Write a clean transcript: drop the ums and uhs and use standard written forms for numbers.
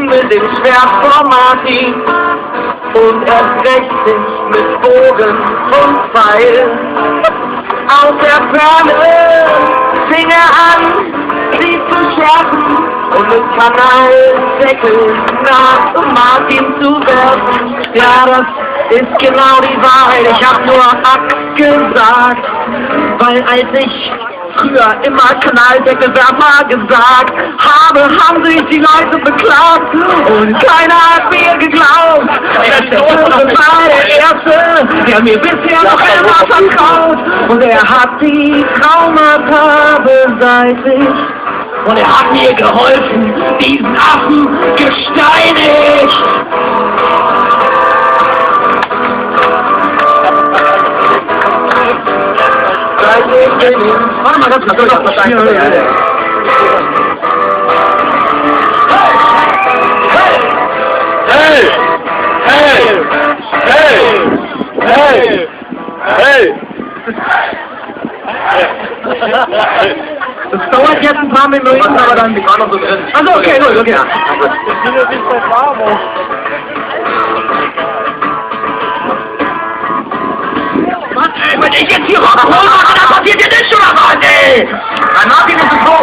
mit dem Schwert vor Martin und er rächt sich mit Bogen und Pfeil. Aus der Ferne fing er an, sie zu schärfen und mit Kanaldeckel nach Martin zu werfen. Ja, das ist genau die Wahrheit, ich hab nur Axt gesagt, weil als ich früher immer Kanaldeckelwerfer gesagt habe, haben sich die Leute beklagt und keiner hat mir geglaubt. Ich war der Erste, der mir bisher noch einmal vertraut und er hat die Traumata beseitigt und er hat mir geholfen, diesen Affen gesteinigt. Warte mal, das ist doch wahrscheinlich. Hey! Hey! Hey! Hey! Hey! Das dauert jetzt ein paar Minuten, aber dann war noch so drin. Also okay, gut, okay. Wenn ich jetzt hier rauskomme, dann passiert dir nicht schon was, ey! Dann Martin ist es so!